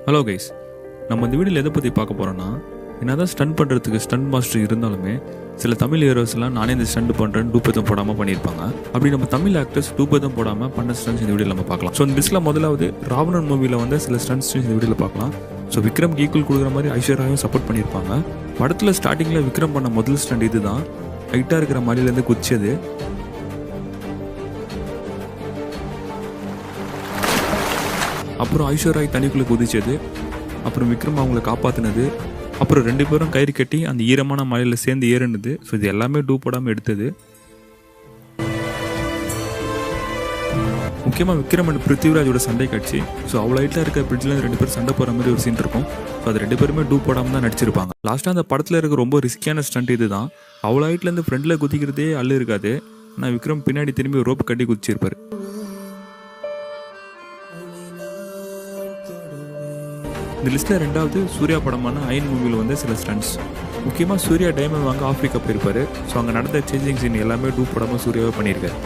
Hello guys, நம்ம இந்த வீடியோவில் எதை பற்றி பார்க்க போகிறோன்னா, என்னதான் ஸ்டண்ட் பண்ணுறதுக்கு ஸ்டண்ட் மாஸ்டர் இருந்தாலுமே சில தமிழ் ஹீரோஸ்லாம் நானே இந்த ஸ்டண்ட் பண்ணுறேன்னு டூப்பதம் போடாமல் பண்ணியிருப்பாங்க. அப்படி நம்ம தமிழ் ஆக்டர்ஸ் டூப்பதம் போடாமல் பண்ண ஸ்டண்ட்ஸ் இந்த வீடியோவில் நம்ம பார்க்கலாம். ஸோ இந்த லிஸ்ட்டில் முதலாவது ராவணன் மூவியில் வந்து சில ஸ்டண்ட்ஸ் இந்த வீடியோவில் பார்க்கலாம். ஸோ விக்ரம் ஈக்குவல் கொடுக்குற மாதிரி ஐஸ்வர்யாவையும் சப்போர்ட் பண்ணியிருப்பாங்க. படத்தில் ஸ்டார்டிங்கில் விக்ரம் பண்ண முதல் ஸ்டண்ட் இது தான். ஹைட்டாக இருக்கிற மலையிலேருந்து குதிச்சது. அப்புறம் ஐஸ்வர்யா தண்ணிக்குள்ளே குதிச்சது. அப்புறம் விக்ரம் அவங்கள காப்பாற்றினது. அப்புறம் 2 பேரும் கயிறு கட்டி அந்த ஈரமான மலையில் சேர்ந்து ஏறினது. ஸோ இது எல்லாமே டூ போடாமல் எடுத்தது. முக்கியமாக விக்ரம் அண்ட் பிருத்திவிராஜோட சண்டை காட்சி. ஸோ அவ்வளோ ஹைட்டாக இருக்க பிரிட்ஜில் 2 பேரும் சண்டை போகிற மாதிரி ஒரு சீன் இருக்கும். ஸோ அது 2 பேருமே டூ போடாமல் தான் நடிச்சிருப்பாங்க. லாஸ்ட்டாக அந்த படத்தில் இருக்க ரொம்ப ரிஸ்கியான ஸ்டண்ட் இது தான். அவ்வளோ ஹைட்லேருந்து ஃப்ரெண்டில் குதிக்கிறதே அள்ளு இருக்காது. ஆனால் விக்ரம் பின்னாடி திரும்பி ரோப் கட்டி குதிச்சிருப்பார். இந்த லிஸ்ட்டில் 2வது சூர்யா படமான அயன் மூவியில் வந்து சில ஸ்டண்ட்ஸ். முக்கியமாக சூர்யா டைமண்ட் வாங்க ஆஃப்ரிக்கா போயிருப்பார். ஸோ அங்கே நடந்த சேஞ்சிங் சீன் எல்லாமே டூ படமாக சூர்யாவே பண்ணியிருக்காரு.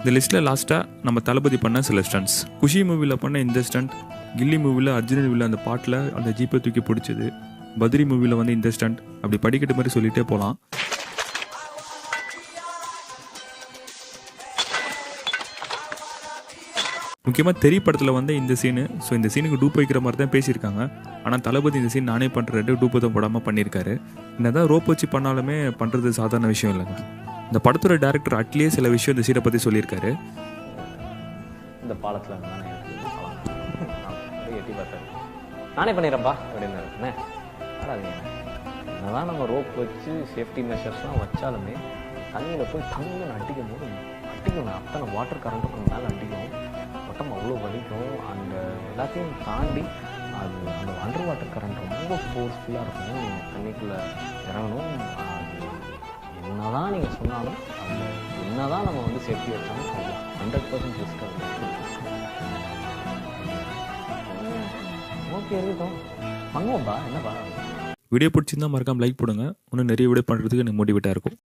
இந்த லிஸ்ட்டில் லாஸ்ட்டாக நம்ம தளபதி பண்ண சில ஸ்டண்ட்ஸ். குஷி மூவியில் பண்ண இந்த ஸ்டண்ட், கில்லி மூவியில் அர்ஜுனன் மூவியில் அந்த பாட்டில் அந்த ஜீப்பை தூக்கி பிடிச்சது, பத்ரி மூவியில் வந்து இந்த ஸ்டண்ட், அப்படி படிக்கட்டு மாதிரி சொல்லிகிட்டே போகலாம். முக்கியமாக தெரி படத்தில் வந்து இந்த சீனு. ஸோ இந்த சீனுக்கு டூப் வைக்கிற மாதிரி தான் பேசியிருக்காங்க. ஆனால் தளபதி இந்த சீன் நானே பண்ணுறது டூப்பதம் போடாமல் பண்ணியிருக்காரு. என்னதான் ரோப் வச்சு பண்ணாலுமே பண்ணுறது சாதாரண விஷயம் இல்லைங்க. இந்த படத்தோட டேரக்டர் அட்லியே சில விஷயம் இந்த சீனை பற்றி சொல்லியிருக்காரு. இந்த பாலத்தில் எட்டி பார்த்தாரு, நானே பண்ணிடுறப்பா அப்படின்னாரு. என்னதான் நம்ம ரோப் வச்சு சேஃப்டி மெஷர்ஸ்லாம் வச்சாலுமே தண்ணியில் போய் தங்குன்னு அடிக்கும் போது அடிக்கணும். அத்தனை வாட்டர் கரண்ட்டுக்கு மேலே அடிக்கும், உடம்பு அவ்வளோ வலிக்கும். அந்த எல்லாத்தையும் தாண்டி அது அந்த அண்டர் வாட்டர் கரண்ட் ரொம்ப ஃபோர்ஸ்ஃபுல்லாக இருக்கும். தண்ணிக்குள்ளே இறங்கணும். என்னதான் நீங்கள் சொன்னாலும் அந்த என்னதான் நம்ம வந்து சேஃப்டி வச்சாலும் 100% ரிஸ்க் ஆகும். ஓகே, இருக்கட்டும், பண்ணுவோம்ப்பா, என்னப்பா. வீடியோ பிடிச்சிருந்தா மறக்காம லைக் போடுங்க. இன்னும் நிறைய வீடியோ பண்ணுறதுக்கு எனக்கு மோட்டிவேட்டாக இருக்கும்.